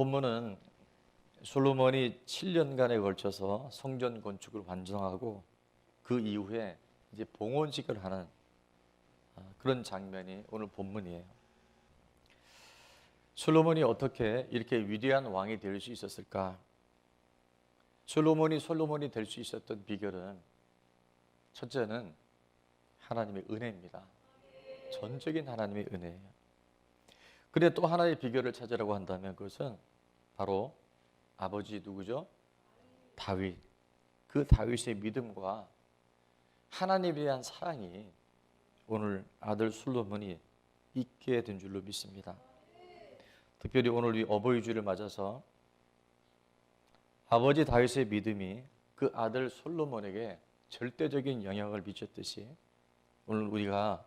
본문은 솔로몬이 7년간에 걸쳐서 성전 건축을 완성하고 그 이후에 이제 봉헌식을 하는 그런 장면이 오늘 본문이에요. 솔로몬이 어떻게 이렇게 위대한 왕이 될 수 있었을까? 솔로몬이 될 수 있었던 비결은 첫째는 하나님의 은혜입니다. 전적인 하나님의 은혜예요. 그런데 또 하나의 비결을 찾으라고 한다면 그것은 바로 아버지 누구죠? 다윗. 그 다윗의 믿음과 하나님에 대한 사랑이 오늘 아들 솔로몬이 있게 된 줄로 믿습니다. 특별히 오늘 이 어버이 주를 맞아서 아버지 다윗의 믿음이 그 아들 솔로몬에게 절대적인 영향을 미쳤듯이 오늘 우리가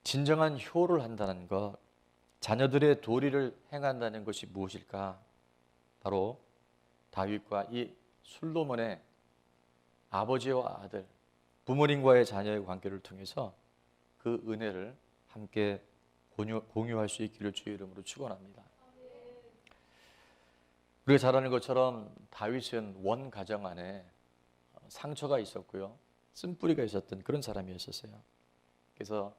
진정한 효를 한다는 것, 자녀들의 도리를 행한다는 것이 무엇일까? 바로 다윗과 이 솔로몬의 아버지와 아들, 부모님과의 자녀의 관계를 통해서 그 은혜를 함께 공유할 수 있기를 주의 이름으로 축원합니다. 우리가 잘 아는 것처럼 다윗은 원 가정 안에 상처가 있었고요, 쓴뿌리가 있었던 그런 사람이었어요. 그래서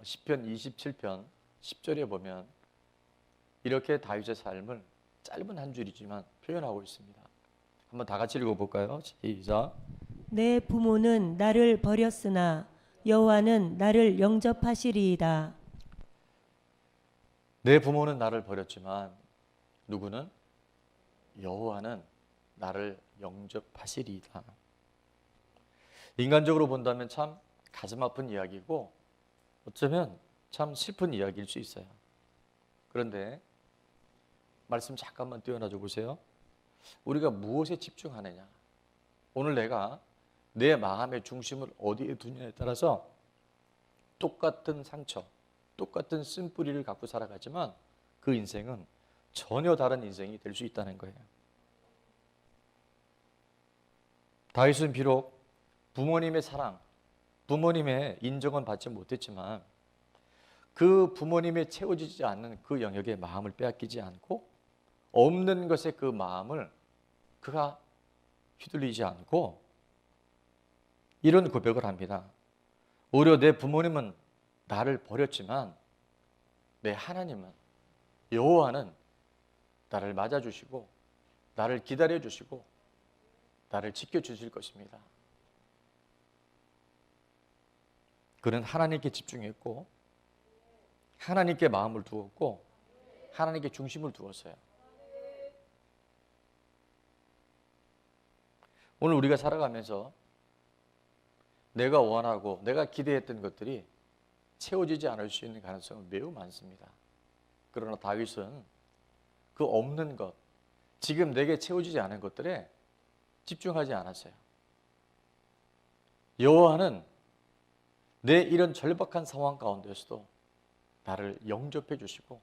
시편 27편 10절에 보면 이렇게 다윗의 삶을 짧은 한 줄이지만 표현하고 있습니다. 한번 다 같이 읽어볼까요? 시작. 내 부모는 나를 버렸으나 여호와는 나를 영접하시리이다. 내 부모는 나를 버렸지만 누구는? 여호와는 나를 영접하시리이다. 인간적으로 본다면 참 가슴 아픈 이야기고 어쩌면 참 슬픈 이야기일 수 있어요. 그런데 말씀 잠깐만 띄워놔줘 보세요. 우리가 무엇에 집중하느냐, 오늘 내가 내 마음의 중심을 어디에 두느냐에 따라서 똑같은 상처, 똑같은 쓴뿌리를 갖고 살아가지만 그 인생은 전혀 다른 인생이 될 수 있다는 거예요. 다윗은 비록 부모님의 사랑, 부모님의 인정은 받지 못했지만 그 부모님의 채워지지 않는 그 영역에 마음을 빼앗기지 않고 없는 것에 그 마음을 그가 휘둘리지 않고 이런 고백을 합니다. 오히려 내 부모님은 나를 버렸지만 내 하나님은, 여호와는 나를 맞아주시고 나를 기다려주시고 나를 지켜주실 것입니다. 그는 하나님께 집중했고 하나님께 마음을 두었고 하나님께 중심을 두었어요. 오늘 우리가 살아가면서 내가 원하고 내가 기대했던 것들이 채워지지 않을 수 있는 가능성은 매우 많습니다. 그러나 다윗은 그 없는 것, 지금 내게 채워지지 않은 것들에 집중하지 않았어요. 여호와는 내 이런 절박한 상황 가운데서도 나를 영접해 주시고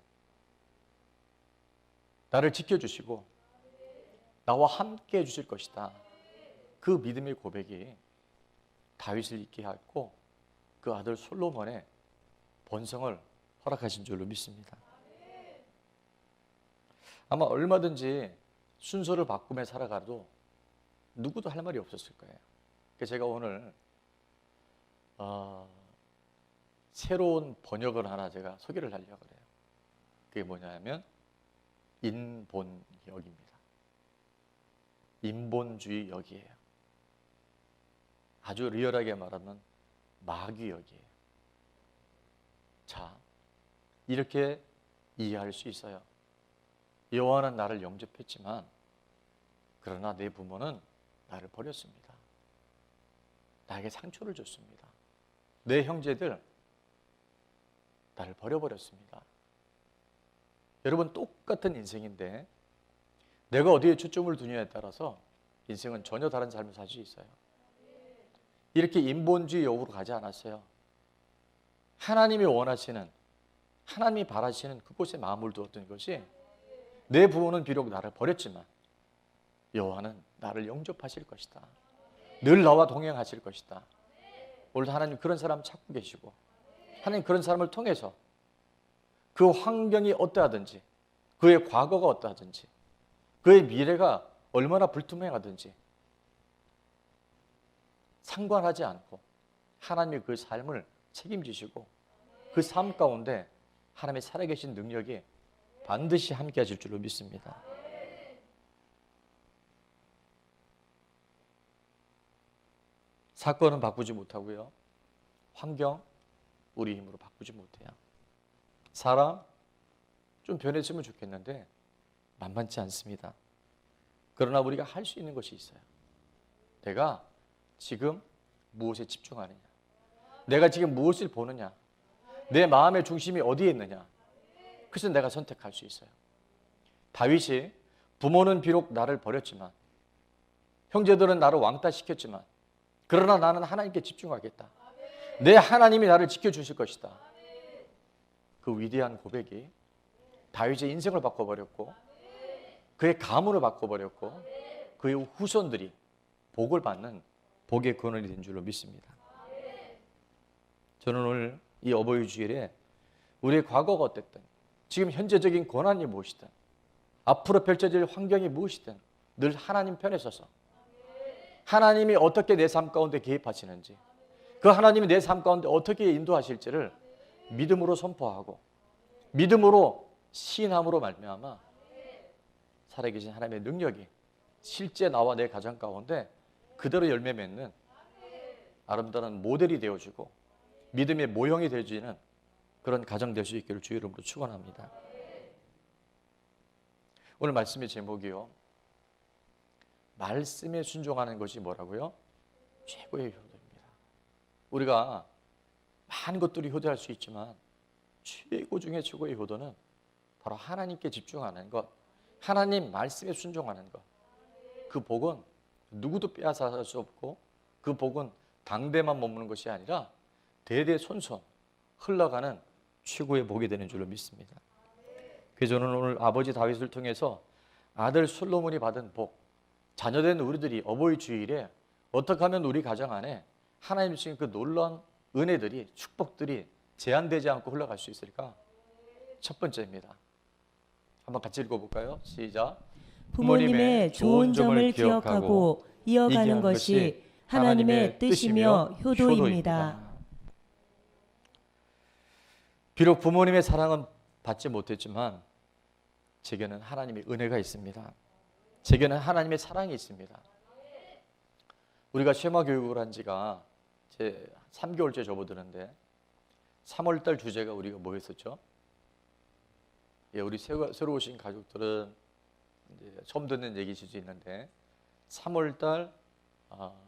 나를 지켜주시고 나와 함께 해 주실 것이다. 그 믿음의 고백이 다윗을 있게 하고 그 아들 솔로몬의 번성을 허락하신 줄로 믿습니다. 아마 얼마든지 순서를 바꾸며 살아가도 누구도 할 말이 없었을 거예요. 그래서 제가 오늘 새로운 번역을 하나 제가 소개를 하려고 그래요. 그게 뭐냐면 인본역입니다. 인본주의 역이에요. 아주 리얼하게 말하면 마귀역이에요. 자, 이렇게 이해할 수 있어요. 여호와는 나를 영접했지만 그러나 내 부모는 나를 버렸습니다. 나에게 상처를 줬습니다. 내 형제들 나를 버려버렸습니다. 여러분, 똑같은 인생인데 내가 어디에 초점을 두냐에 따라서 인생은 전혀 다른 삶을 살 수 있어요. 이렇게 인본주의 역으로 가지 않았어요. 하나님이 원하시는, 하나님이 바라시는 그곳에 마음을 두었던 것이, 내 부모는 비록 나를 버렸지만 여호와는 나를 영접하실 것이다. 늘 나와 동행하실 것이다. 오늘도 하나님 그런 사람 찾고 계시고, 하나님 그런 사람을 통해서 그 환경이 어떠하든지 그의 과거가 어떠하든지, 그의 미래가 얼마나 불투명하든지 상관하지 않고 하나님이 그 삶을 책임지시고 그 삶 가운데 하나님의 살아계신 능력이 반드시 함께 하실 줄로 믿습니다. 사건은 바꾸지 못하고요. 환경, 우리 힘으로 바꾸지 못해요. 사람, 좀 변했으면 좋겠는데 만만치 않습니다. 그러나 우리가 할 수 있는 것이 있어요. 내가 지금 무엇에 집중하느냐, 내가 지금 무엇을 보느냐, 내 마음의 중심이 어디에 있느냐, 그래서 내가 선택할 수 있어요. 다윗이 부모는 비록 나를 버렸지만, 형제들은 나를 왕따시켰지만, 그러나 나는 하나님께 집중하겠다. 내 하나님이 나를 지켜주실 것이다. 그 위대한 고백이 다윗의 인생을 바꿔버렸고, 그의 가문을 바꿔버렸고, 그의 후손들이 복을 받는 복의 근원이 된 줄로 믿습니다. 저는 오늘 이 어버이 주일에 우리의 과거가 어땠든, 지금 현재적인 고난이 무엇이든, 앞으로 펼쳐질 환경이 무엇이든 늘 하나님 편에 서서 하나님이 어떻게 내 삶 가운데 개입하시는지, 그 하나님이 내 삶 가운데 어떻게 인도하실지를 믿음으로 선포하고 믿음으로 시인함으로 말미암아 살아계신 하나님의 능력이 실제 나와 내 가정 가운데 그대로 열매 맺는 아름다운 모델이 되어주고 믿음의 모형이 되어지는 그런 가정 될 수 있기를 주의 이름으로 축원합니다. 오늘 말씀의 제목이요, 말씀에 순종하는 것이 뭐라고요? 최고의 효도입니다. 우리가 많은 것들이 효도할 수 있지만 최고 중에 최고의 효도는 바로 하나님께 집중하는 것, 하나님 말씀에 순종하는 것. 그 복은 누구도 빼앗아갈 수 없고, 그 복은 당대만 머무는 것이 아니라 대대손손 흘러가는 최고의 복이 되는 줄로 믿습니다. 그래서 저는 오늘 아버지 다윗을 통해서 아들 솔로몬이 받은 복, 자녀된 우리들이 어버이 주일에 어떻게 하면 우리 가정 안에 하나님 주신 그 놀라운 은혜들이, 축복들이 제한되지 않고 흘러갈 수 있을까? 첫 번째입니다. 한번 같이 읽어볼까요? 시작. 부모님의 좋은 점을 기억하고 이어가는 것이 하나님의 뜻이며 효도입니다. 비록 부모님의 사랑은 받지 못했지만 제게는 하나님의 은혜가 있습니다. 제게는 하나님의 사랑이 있습니다. 우리가 쉐마 교육을 한 지가 이제 3개월째 접어드는데 3월달 주제가 우리가 뭐였었죠? 예, 우리 새로 오신 가족들은 이제 처음 듣는 얘기일 수 있는데 3월달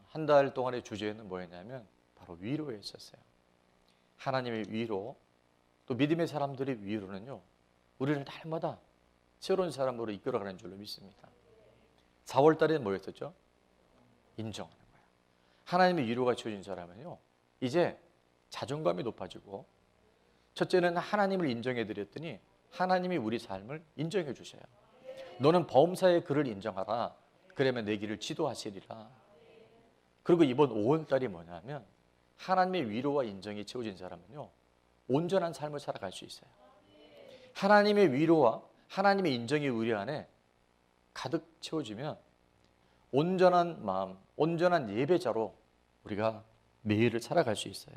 한 달 동안의 주제는 뭐였냐면 바로 위로였었어요. 하나님의 위로, 또 믿음의 사람들의 위로는요, 우리를 날마다 새로운 사람으로 이끌어가는 줄로 믿습니다. 4월달에는 뭐였었죠? 인정하는 거예요. 하나님의 위로가 주어진 사람은요, 이제 자존감이 높아지고, 첫째는 하나님을 인정해 드렸더니 하나님이 우리 삶을 인정해 주셔요. 너는 범사의 그를 인정하라. 그러면 내 길을 지도하시리라. 그리고 이번 5월달이 뭐냐면 하나님의 위로와 인정이 채워진 사람은요, 온전한 삶을 살아갈 수 있어요. 하나님의 위로와 하나님의 인정이 우리 안에 가득 채워지면 온전한 마음, 온전한 예배자로 우리가 매일을 살아갈 수 있어요.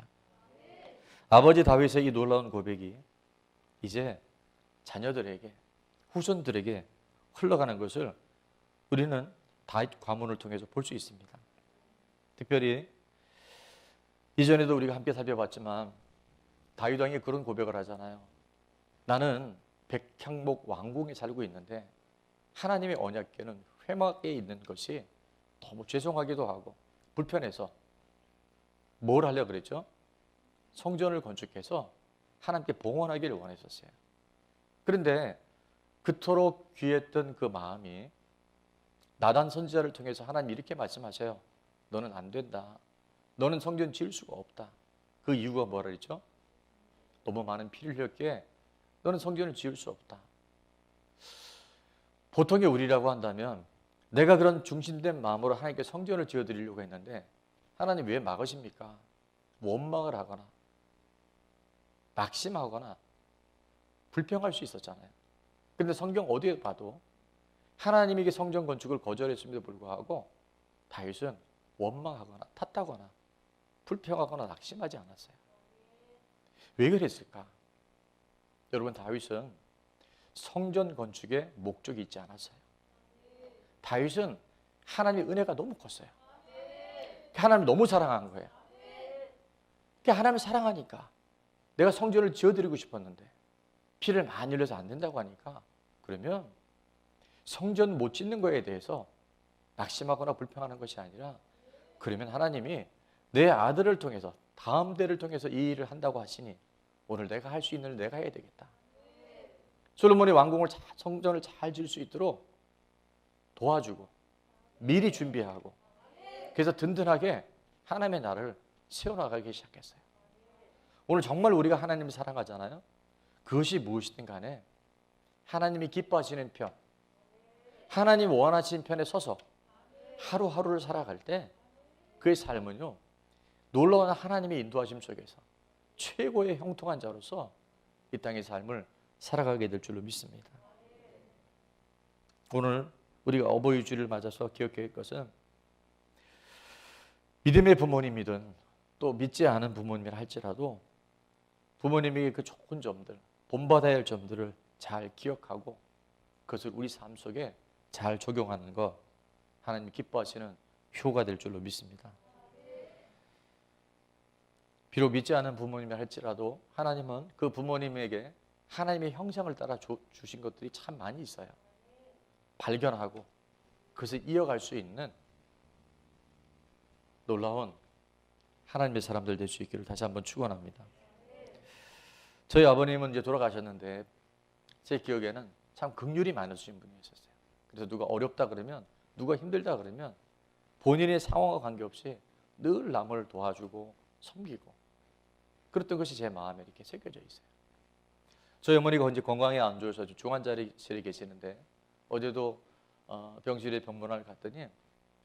아버지 다윗의 이 놀라운 고백이 이제 자녀들에게, 후손들에게 흘러가는 것을 우리는 다윗 가문을 통해서 볼 수 있습니다. 특별히 이전에도 우리가 함께 살펴봤지만 다윗 왕이 그런 고백을 하잖아요. 나는 백향목 왕궁에 살고 있는데 하나님의 언약궤는 회막에 있는 것이 너무 죄송하기도 하고 불편해서 뭘 하려고 그랬죠? 성전을 건축해서 하나님께 봉헌하기를 원했었어요. 그런데 그토록 귀했던 그 마음이 나단 선지자를 통해서 하나님 이렇게 말씀하셔요. 너는 안 된다. 너는 성전 지을 수가 없다. 그 이유가 뭐라 그랬죠? 너무 많은 피를 흘렸기에 너는 성전을 지을 수 없다. 보통의 우리라고 한다면 내가 그런 중심된 마음으로 하나님께 성전을 지어드리려고 했는데 하나님 왜 막으십니까? 원망을 하거나 낙심하거나 불평할 수 있었잖아요. 그런데 성경 어디에 봐도 하나님에게 성전 건축을 거절했음에도 불구하고 다윗은 원망하거나 탓하거나 불평하거나 낙심하지 않았어요. 왜 그랬을까? 여러분, 다윗은 성전 건축에 목적이 있지 않았어요. 다윗은 하나님의 은혜가 너무 컸어요. 하나님 너무 사랑한 거예요. 하나님을 사랑하니까 내가 성전을 지어드리고 싶었는데 피를 많이 흘려서 안 된다고 하니까, 그러면 성전 못 짓는 거에 대해서 낙심하거나 불평하는 것이 아니라, 그러면 하나님이 내 아들을 통해서 다음 대를 통해서 이 일을 한다고 하시니 오늘 내가 할 수 있는 일 내가 해야 되겠다. 솔로몬이 왕궁을 성전을 잘 지을 수 있도록 도와주고 미리 준비하고, 그래서 든든하게 하나님의 나라를 세워나가기 시작했어요. 오늘 정말 우리가 하나님을 사랑하잖아요. 그것이 무엇이든 간에 하나님이 기뻐하시는 편, 하나님 원하시는 편에 서서 하루하루를 살아갈 때 그의 삶은요, 놀라운 하나님의 인도하심 속에서 최고의 형통한 자로서 이 땅의 삶을 살아가게 될 줄로 믿습니다. 오늘 우리가 어버이 주일을 맞아서 기억해야 할 것은, 믿음의 부모님이든 또 믿지 않은 부모님이라 할지라도 부모님에게 그 좋은 점들, 본받아야 할 점들을 잘 기억하고 그것을 우리 삶 속에 잘 적용하는 것, 하나님 기뻐하시는 효가 될 줄로 믿습니다. 비록 믿지 않은 부모님이라 할지라도 하나님은 그 부모님에게 하나님의 형상을 따라 주신 것들이 참 많이 있어요. 발견하고 그것을 이어갈 수 있는 놀라운 하나님의 사람들 될 수 있기를 다시 한번 축원합니다. 저희 아버님은 이제 돌아가셨는데 제 기억에는 참 긍휼이 많으신 분이셨어요. 그래서 누가 어렵다 그러면, 누가 힘들다 그러면 본인의 상황과 관계없이 늘 남을 도와주고 섬기고 그랬던 것이 제 마음에 이렇게 새겨져 있어요. 저희 어머니가 이제 건강이 안 좋아서 중환자실에 계시는데 어제도 병실에 병문안을 갔더니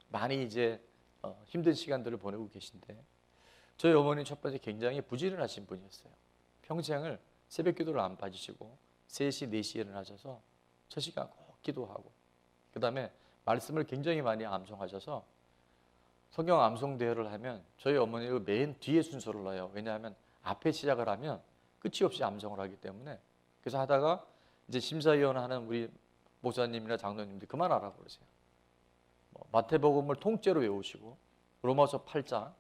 많이 이제 힘든 시간들을 보내고 계신데, 저희 어머니 첫 번째 굉장히 부지런하신 분이었어요. 평생을 새벽 기도를 안 빠지시고 3시, 4시에 일어나셔서 저 시간 꼭 기도하고, 그 다음에 말씀을 굉장히 많이 암송하셔서 성경 암송 대회를 하면 저희 어머니가 맨 뒤에 순서를 놔요. 왜냐하면 앞에 시작을 하면 끝이 없이 암송을 하기 때문에. 그래서 하다가 이제 심사위원 하는 우리 목사님이나 장로님들이 그만하라고 그러세요. 마태복음을 통째로 외우시고 로마서 8장,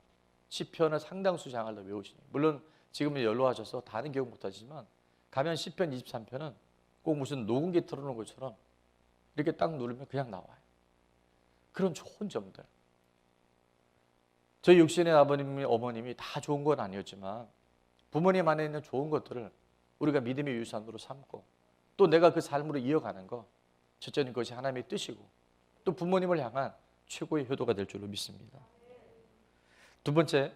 시편을 상당수 장을 다 외우시니, 물론 지금은 연로하셔서 다는 기억 못하시지만 가면 시편 23편은 꼭 무슨 녹음기 틀어놓은 것처럼 이렇게 딱 누르면 그냥 나와요. 그런 좋은 점들, 저희 육신의 아버님이 어머님이 다 좋은 건 아니었지만 부모님 안에 있는 좋은 것들을 우리가 믿음의 유산으로 삼고 또 내가 그 삶으로 이어가는 것, 첫째는 그것이 하나님의 뜻이고 또 부모님을 향한 최고의 효도가 될 줄로 믿습니다. 두 번째,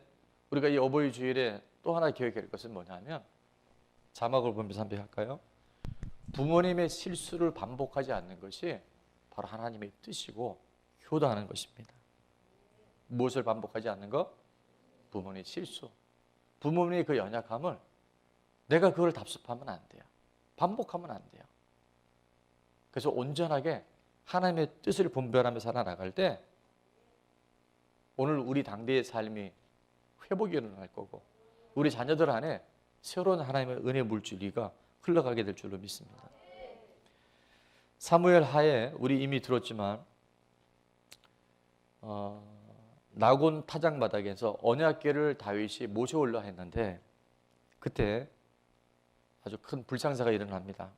우리가 이 어버이 주일에 또 하나 기억해야 할 것은 뭐냐면, 자막을 보면서 한번 할까요? 부모님의 실수를 반복하지 않는 것이 바로 하나님의 뜻이고 효도하는 것입니다. 무엇을 반복하지 않는 것? 부모님의 실수, 부모님의 그 연약함을 내가 그걸 답습하면 안 돼요. 반복하면 안 돼요. 그래서 온전하게 하나님의 뜻을 분별하며 살아나갈 때 오늘 우리 당대의 삶이 회복이 일어날 거고 우리 자녀들 안에 새로운 하나님의 은혜 물줄기가 흘러가게 될 줄로 믿습니다. 사무엘 하에 우리 이미 들었지만 나곤 타작 바닥에서 언약궤를 다윗이 모셔올라 했는데 그때 아주 큰 불상사가 일어납니다.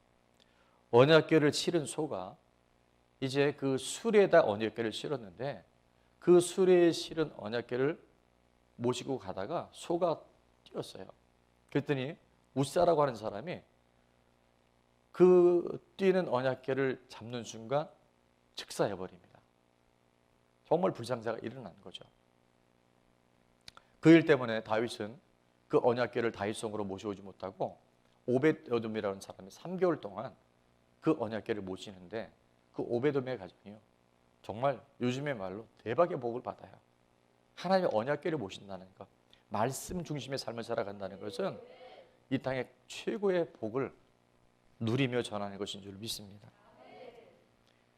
언약궤를 실은 소가 이제 그 수레에다 언약궤를 실었는데 그 수레에 실은 언약궤를 모시고 가다가 소가 뛰었어요. 그랬더니 우사라고 하는 사람이 그 뛰는 언약궤를 잡는 순간 즉사해버립니다. 정말 불상사가 일어난 거죠. 그 일 때문에 다윗은 그 언약궤를 다윗성으로 모셔오지 못하고 오벳에돔이라는 사람이 3개월 동안 그 언약궤를 모시는데 그 오벳에돔의 가정이요, 정말 요즘의 말로 대박의 복을 받아요. 하나님의 언약궤를 모신다는 것, 말씀 중심의 삶을 살아간다는 것은 이 땅의 최고의 복을 누리며 전하는 것인 줄 믿습니다.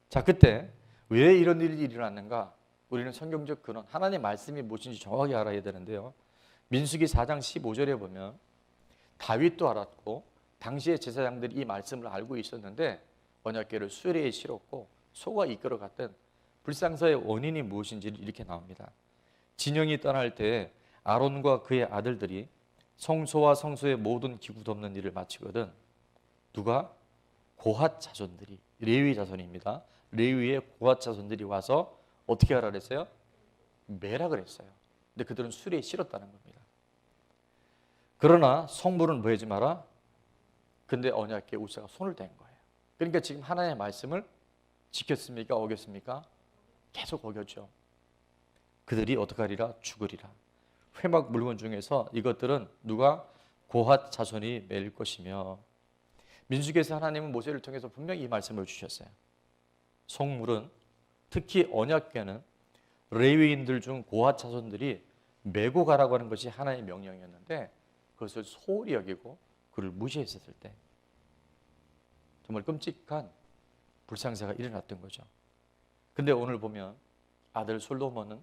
자, 그때 왜 이런 일이 일어났는가? 우리는 성경적 근원, 하나님의 말씀이 무엇인지 정확히 알아야 되는데요. 민수기 4장 15절에 보면 다윗도 알았고 당시의 제사장들이 이 말씀을 알고 있었는데 언약궤를 수레에 실었고 소가 이끌어갔던 불상사의 원인이 무엇인지 이렇게 나옵니다. 진영이 떠날 때 아론과 그의 아들들이 성소와 성소의 모든 기구 덮는 일을 마치거든 누가? 고핫 자손들이, 레위 자손입니다. 레위의 고핫 자손들이 와서 어떻게 하라 그랬어요? 매라 그랬어요. 근데 그들은 수레에 실었다는 겁니다. 그러나 성물은 뭐 하지 마라? 근데 언약궤 우사가 손을 댄 거예요. 그러니까 지금 하나님의 말씀을 지켰습니까? 어겼습니까? 계속 어겼죠. 그들이 어떻게 하리라? 죽으리라. 회막 물건 중에서 이것들은 누가? 고핫 자손이 맬 것이며, 민수기에서 하나님은 모세를 통해서 분명히 이 말씀을 주셨어요. 성물은, 특히 언약궤는 레위인들 중 고핫 자손들이 메고 가라고 하는 것이 하나님의 명령이었는데 그것을 소홀히 여기고 그를 무시했었을 때 정말 끔찍한 불상사가 일어났던 거죠. 근데 오늘 보면 아들 솔로몬은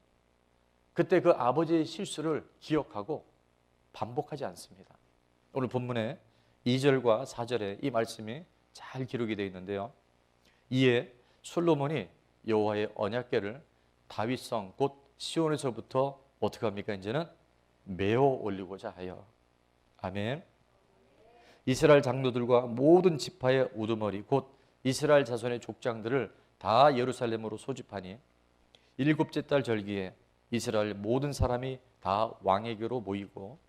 그때 그 아버지의 실수를 기억하고 반복하지 않습니다. 오늘 본문에 2절과 4절에 이 말씀이 잘 기록이 되어 있는데요. 이에 솔로몬이 여호와의 언약궤를 다윗성 곧 시온에서부터 어떻게 합니까? 이제는 메어 올리고자 하여. 아멘. 이스라엘 장로들과 모든 지파의 우두머리 곧 이스라엘 자손의 족장들을 다 예루살렘으로 소집하니 일곱째 달 절기에 이스라엘 모든 사람이 다 왕에게로 모이고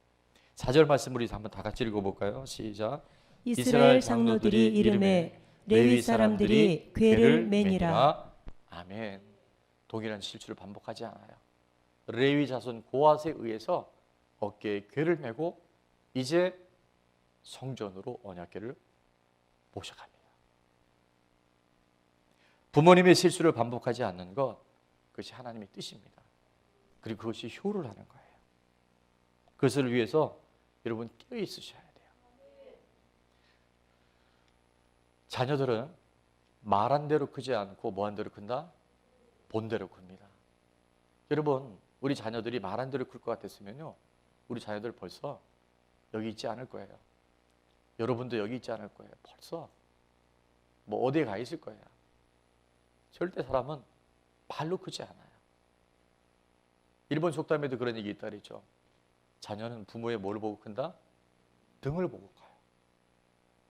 4절 말씀 우리 한번 다 같이 읽어볼까요? 시작. 이스라엘 장로들이 이름에 레위 사람들이 궤를 매니라. 아멘. 동일한 실수를 반복하지 않아요. 레위 자손 고핫에 의해서 어깨에 궤를 메고 이제 성전으로 언약궤를 모셔갑니다. 부모님의 실수를 반복하지 않는 것, 그것이 하나님의 뜻입니다. 그리고 그것이 효를 하는 거예요. 그것을 위해서 여러분 깨어 있으셔야 돼요. 자녀들은 말한 대로 크지 않고 뭐한 대로 큰다? 본대로 큽니다. 여러분, 우리 자녀들이 말한 대로 클 것 같았으면요, 우리 자녀들 벌써 여기 있지 않을 거예요. 여러분도 여기 있지 않을 거예요. 벌써 뭐 어디에 가 있을 거예요. 절대 사람은 말로 크지 않아요. 일본 속담에도 그런 얘기 있다 그랬죠. 자녀는 부모의 뭘 보고 큰다? 등을 보고 커요.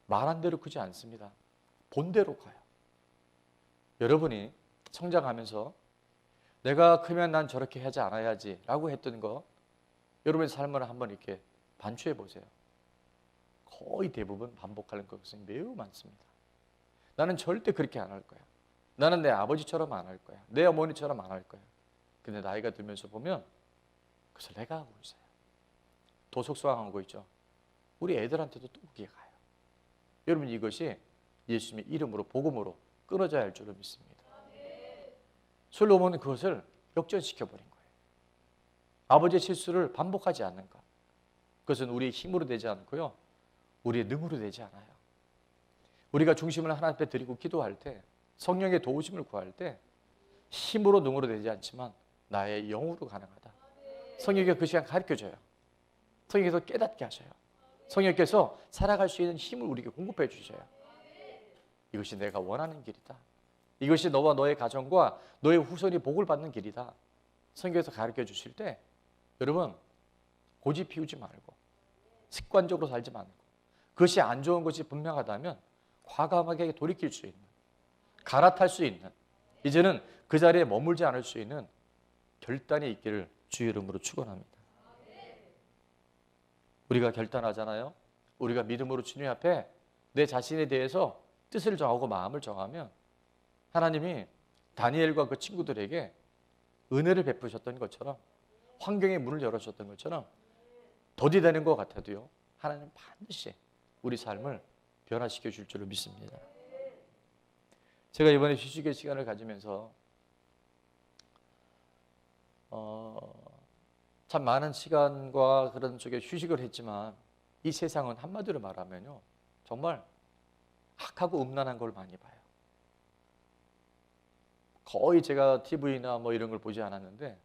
말한 대로 크지 않습니다. 본대로 커요. 여러분이 성장하면서 내가 크면 난 저렇게 하지 않아야지 라고 했던 거 여러분의 삶을 한번 이렇게 반추해 보세요. 거의 대부분 반복하는 것은 매우 많습니다. 나는 절대 그렇게 안 할 거야. 나는 내 아버지처럼 안 할 거야. 내 어머니처럼 안 할 거야. 근데 나이가 들면서 보면 그래서 내가 하고 있어요. 더 속상한 거 있죠. 우리 애들한테도 또 그게 가요. 여러분, 이것이 예수님의 이름으로 복음으로 끊어져야 할 줄로 믿습니다. 솔로몬은 그것을 역전시켜버린 거예요. 아버지의 실수를 반복하지 않는 것. 그것은 우리의 힘으로 되지 않고요, 우리의 능으로 되지 않아요. 우리가 중심을 하나님 앞에 드리고 기도할 때, 성령의 도우심을 구할 때 힘으로 능으로 되지 않지만 나의 영으로 가능하다. 성령께서 그 시간 가르쳐줘요. 성령께서 깨닫게 하셔요. 성령께서 살아갈 수 있는 힘을 우리에게 공급해 주셔요. 이것이 내가 원하는 길이다. 이것이 너와 너의 가정과 너의 후손이 복을 받는 길이다. 성경에서 가르쳐 주실 때 여러분, 고집 피우지 말고 습관적으로 살지 말고 그것이 안 좋은 것이 분명하다면 과감하게 돌이킬 수 있는, 갈아탈 수 있는, 이제는 그 자리에 머물지 않을 수 있는 결단이 있기를 주의 이름으로 축원합니다. 우리가 결단하잖아요. 우리가 믿음으로 주님 앞에 내 자신에 대해서 뜻을 정하고 마음을 정하면 하나님이 다니엘과 그 친구들에게 은혜를 베푸셨던 것처럼, 환경의 문을 열어주셨던 것처럼 더디되는 것 같아도요, 하나님은 반드시 우리 삶을 변화시켜 줄 줄로 믿습니다. 제가 이번에 휴식의 시간을 가지면서 참 많은 시간과 그런 쪽에 휴식을 했지만 이 세상은 한마디로 말하면요, 정말 악하고 음란한 걸 많이 봐요. 거의 제가 TV나 뭐 이런 걸 보지 않았는데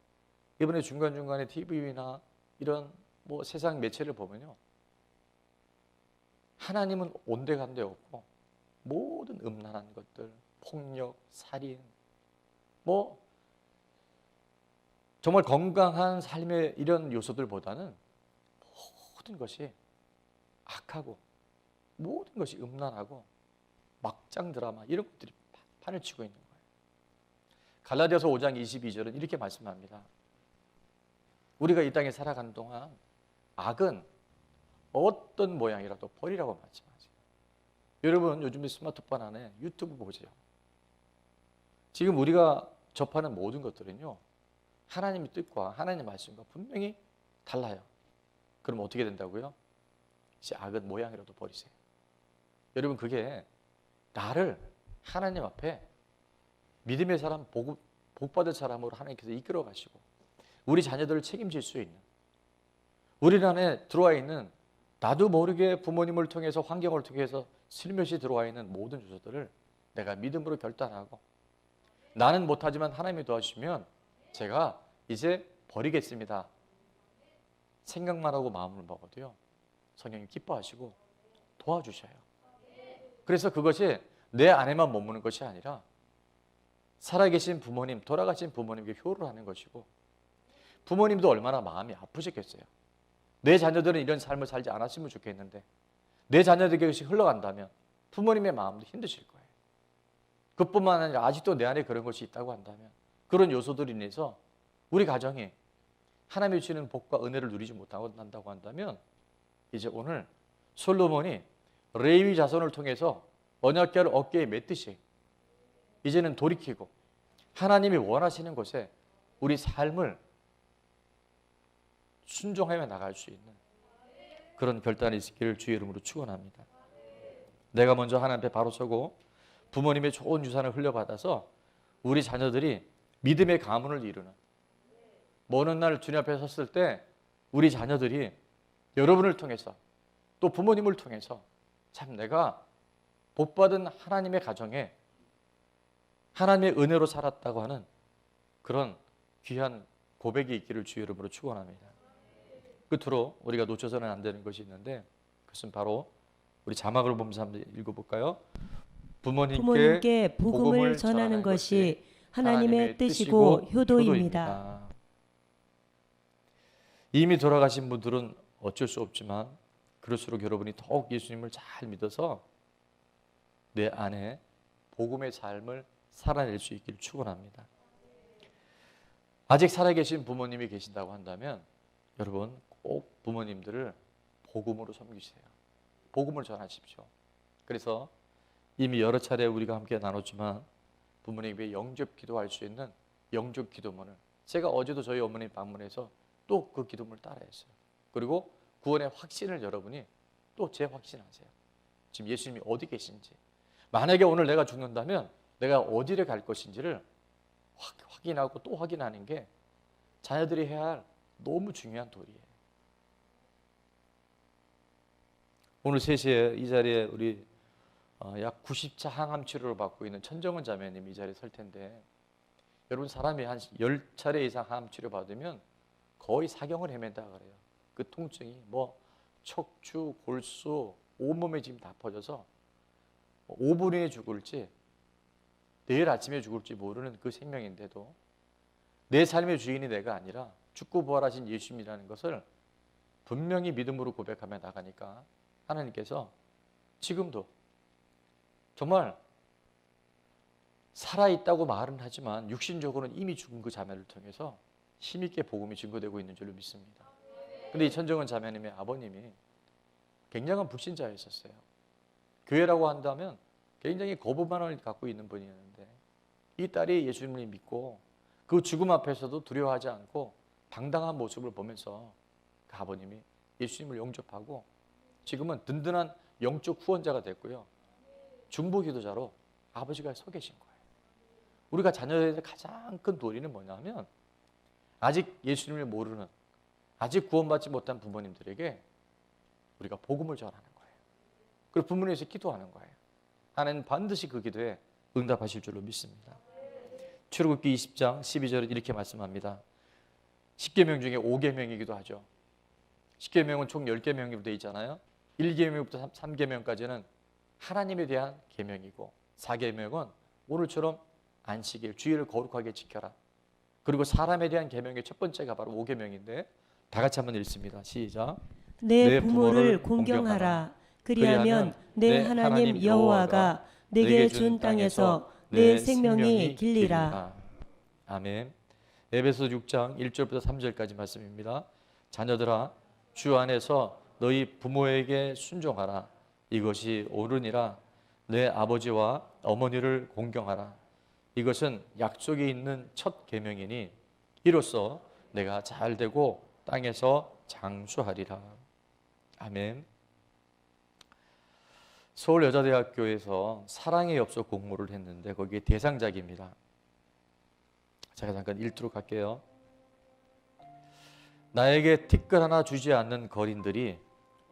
이번에 중간중간에 TV나 이런 뭐 세상 매체를 보면요, 하나님은 온데간데 없고 모든 음란한 것들, 폭력, 살인, 뭐 정말 건강한 삶의 이런 요소들보다는 모든 것이 악하고 모든 것이 음란하고 막장 드라마 이런 것들이 판을 치고 있는 거예요. 갈라디아서 5장 22절은 이렇게 말씀합니다. 우리가 이 땅에 살아가는 동안 악은 어떤 모양이라도 버리라고 말씀하세요. 여러분 요즘에 스마트폰 안에 유튜브 보세요. 지금 우리가 접하는 모든 것들은요, 하나님의 뜻과 하나님의 말씀과 분명히 달라요. 그럼 어떻게 된다고요? 이제 악은 모양이라도 버리세요. 여러분 그게 나를 하나님 앞에 믿음의 사람, 복받을 사람으로 하나님께서 이끌어 가시고 우리 자녀들을 책임질 수 있는, 우리 안에 들어와 있는 나도 모르게 부모님을 통해서 환경을 통해서 슬며시 들어와 있는 모든 요소들을 내가 믿음으로 결단하고 나는 못하지만 하나님이 도와주시면 제가 이제 버리겠습니다. 생각만 하고 마음을 먹어도요, 성령님 기뻐하시고 도와주셔요. 그래서 그것이 내 안에만 머무는 것이 아니라 살아계신 부모님, 돌아가신 부모님께 효를 하는 것이고, 부모님도 얼마나 마음이 아프셨겠어요. 내 자녀들은 이런 삶을 살지 않았으면 좋겠는데 내 자녀들에게 그것이 흘러간다면 부모님의 마음도 힘드실 거예요. 그뿐만 아니라 아직도 내 안에 그런 것이 있다고 한다면, 그런 요소들로 인해서 우리 가정이 하나님이 주시는 복과 은혜를 누리지 못한다고 한다면, 이제 오늘 솔로몬이 레위 자손을 통해서 언약궤를 어깨에 맸듯이 이제는 돌이키고 하나님이 원하시는 곳에 우리 삶을 순종하며 나갈 수 있는 그런 결단이 있기를 주의 이름으로 축원합니다. 내가 먼저 하나님 앞에 바로 서고 부모님의 좋은 유산을 흘려받아서 우리 자녀들이 믿음의 가문을 이루는, 먼 날 주님 앞에 섰을 때 우리 자녀들이 여러분을 통해서 또 부모님을 통해서 참 내가 복받은 하나님의 가정에 하나님의 은혜로 살았다고 하는 그런 귀한 고백이 있기를 주의 이름으로 축원합니다. 끝으로 우리가 놓쳐서는 안 되는 것이 있는데, 그것은 바로 우리 자막을 보면서 한번 읽어볼까요? 부모님께 복음을 전하는 것이 하나님의 뜻이고 효도입니다. 이미 돌아가신 분들은 어쩔 수 없지만 그럴수록 여러분이 더욱 예수님을 잘 믿어서 내 안에 복음의 삶을 살아낼 수 있기를 축원합니다. 아직 살아계신 부모님이 계신다고 한다면 여러분 꼭 부모님들을 복음으로 섬기세요. 복음을 전하십시오. 그래서 이미 여러 차례 우리가 함께 나눴지만 부모님에게 영접 기도할 수 있는 영접 기도문을 제가 어제도 저희 어머니 방문해서 또 그 기도문을 따라했어요. 그리고 구원의 확신을 여러분이 또 재확신하세요. 지금 예수님이 어디 계신지, 만약에 오늘 내가 죽는다면 내가 어디를 갈 것인지를 확인하고 또 확인하는 게 자녀들이 해야 할 너무 중요한 도리예요. 오늘 3시에 이 자리에 우리 약 90차 항암 치료를 받고 있는 천정은 자매님이 이 자리에 설 텐데, 여러분 사람이 한 10차례 이상 항암 치료 받으면 거의 사경을 헤맨다 그래요. 그 통증이 뭐 척추, 골수, 온몸에 지금 다 퍼져서 5분 후에 죽을지 내일 아침에 죽을지 모르는 그 생명인데도 내 삶의 주인이 내가 아니라 죽고 부활하신 예수님이라는 것을 분명히 믿음으로 고백하며 나가니까 하나님께서 지금도 정말 살아있다고 말은 하지만 육신적으로는 이미 죽은 그 자매를 통해서 힘있게 복음이 증거되고 있는 줄로 믿습니다. 근데 이 천정은 자매님의 아버님이 굉장한 불신자였었어요. 교회라고 한다면 굉장히 거부만을 갖고 있는 분이었는데 이 딸이 예수님을 믿고 그 죽음 앞에서도 두려워하지 않고 당당한 모습을 보면서 그 아버님이 예수님을 영접하고 지금은 든든한 영적 후원자가 됐고요. 중보기도자로 아버지가 서 계신 거예요. 우리가 자녀들의 가장 큰 도리는 뭐냐면 아직 예수님을 모르는, 아직 구원받지 못한 부모님들에게 우리가 복음을 전하는 거예요. 그리고 부모님에서 기도하는 거예요. 하나님 반드시 그 기도에 응답하실 줄로 믿습니다. 출애굽기 20장 12절에 이렇게 말씀합니다. 10계명 중에 5계명이기도 하죠. 10계명은 총 10계명이 되어 있잖아요. 1계명부터 3계명까지는 하나님에 대한 계명이고 4계명은 오늘처럼 안식일, 주일을 거룩하게 지켜라. 그리고 사람에 대한 계명의 첫 번째가 바로 5계명인데 다 같이 한번 읽습니다. 시작. 내 부모를 공경하라. 그리하면 내 하나님 여호와가 내게 준 땅에서 내 생명이 길리라. 아멘. 에베소 6장 1절부터 3절까지 말씀입니다. 자녀들아 주 안에서 너희 부모에게 순종하라. 이것이 옳으니라. 내 아버지와 어머니를 공경하라. 이것은 약속이 있는 첫 계명이니 이로써 내가 잘 되고 땅에서 장수하리라. 아멘. 서울여자대학교에서 사랑의 엽서 공모를 했는데 거기에 대상작입니다. 제가 잠깐 읽도록 할게요. 나에게 티끌 하나 주지 않는 거린들이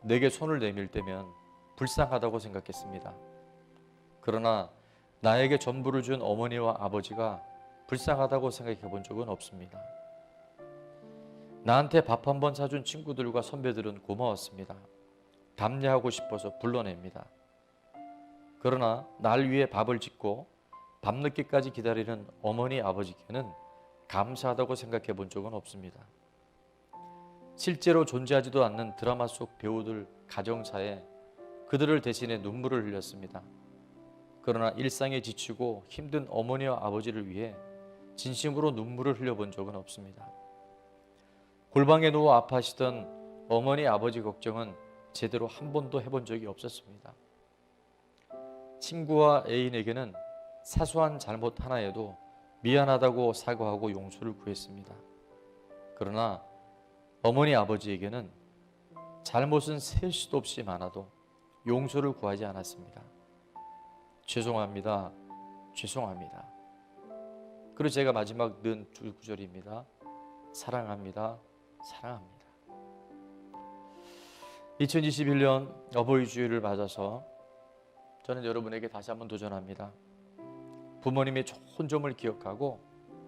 내게 손을 내밀 때면 불쌍하다고 생각했습니다. 그러나 나에게 전부를 준 어머니와 아버지가 불쌍하다고 생각해 본 적은 없습니다. 나한테 밥 한 번 사준 친구들과 선배들은 고마웠습니다. 답례하고 싶어서 불러냅니다. 그러나 날 위해 밥을 짓고 밤늦게까지 기다리는 어머니 아버지께는 감사하다고 생각해 본 적은 없습니다. 실제로 존재하지도 않는 드라마 속 배우들 가정사에 그들을 대신해 눈물을 흘렸습니다. 그러나 일상에 지치고 힘든 어머니와 아버지를 위해 진심으로 눈물을 흘려본 적은 없습니다. 골방에 누워 아파하시던 어머니 아버지 걱정은 제대로 한 번도 해본 적이 없었습니다. 친구와 애인에게는 사소한 잘못 하나에도 미안하다고 사과하고 용서를 구했습니다. 그러나 어머니 아버지에게는 잘못은 셀 수도 없이 많아도 용서를 구하지 않았습니다. 죄송합니다. 죄송합니다. 그리고 제가 마지막 넣은 구절입니다. 사랑합니다. 사랑합니다. 2021년 어버이 주일을 맞아서 저는 여러분에게 다시 한번 도전합니다. 부모님의 좋은 점을 기억하고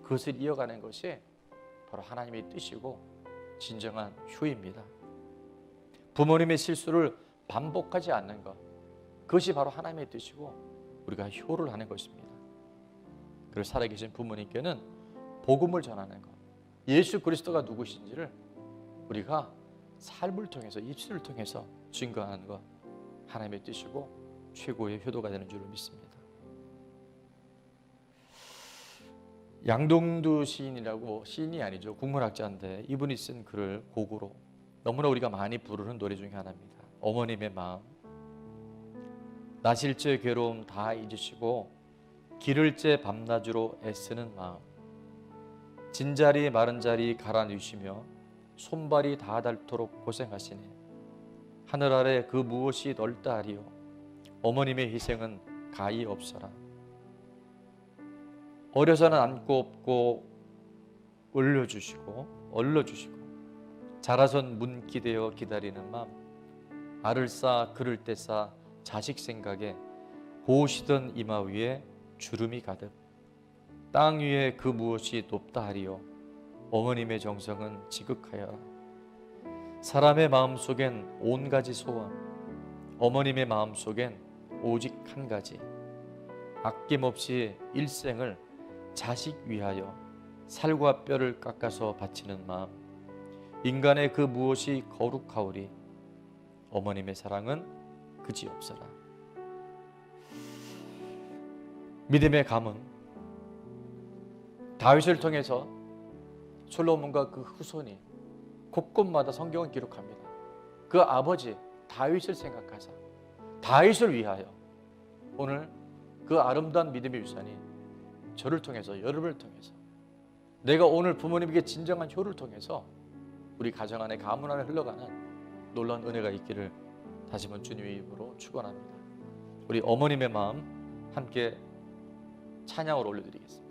그것을 이어가는 것이 바로 하나님의 뜻이고 진정한 효입니다. 부모님의 실수를 반복하지 않는 것, 그것이 바로 하나님의 뜻이고 우리가 효를 하는 것입니다. 그리고 살아계신 부모님께는 복음을 전하는 것, 예수 그리스도가 누구신지를 우리가 삶을 통해서, 입술을 통해서 증거하는 것, 하나님의 뜻이고 최고의 효도가 되는 줄로 믿습니다. 양동두 시인이라고, 시인이 아니죠, 국문학자인데 이분이 쓴 글을 곡으로 너무나 우리가 많이 부르는 노래 중에 하나입니다. 어머님의 마음. 나실제 괴로움 다 잊으시고 기를째 밤낮으로 애쓰는 마음. 진자리 마른 자리 갈아 누시며 손발이 다 닳도록 고생하시네. 하늘 아래 그 무엇이 넓다 하리요. 어머님의 희생은 가히 없어라. 어려서는 안고 업고 얼려주시고 자라선 문기되어 기다리는 맘. 알을 쌓아 그를 때 쌓아 자식 생각에 고우시던 이마 위에 주름이 가득. 땅 위에 그 무엇이 높다 하리요. 어머님의 정성은 지극하여라. 사람의 마음속엔 온 가지 소원, 어머님의 마음속엔 오직 한 가지. 아낌없이 일생을 자식 위하여 살과 뼈를 깎아서 바치는 마음. 인간의 그 무엇이 거룩하오리. 어머님의 사랑은 그지없어라. 믿음의 가문, 다윗을 통해서 솔로몬과 그 후손이 곳곳마다 성경을 기록합니다. 그 아버지 다윗을 생각하사 다윗을 위하여 오늘 그 아름다운 믿음의 유산이 저를 통해서, 여러분을 통해서, 내가 오늘 부모님에게 진정한 효를 통해서 우리 가정 안에, 가문 안에 흘러가는 놀라운 은혜가 있기를 다시 한번 주님의 이름으로 축원합니다. 우리 어머님의 마음 함께 찬양으로 올려드리겠습니다.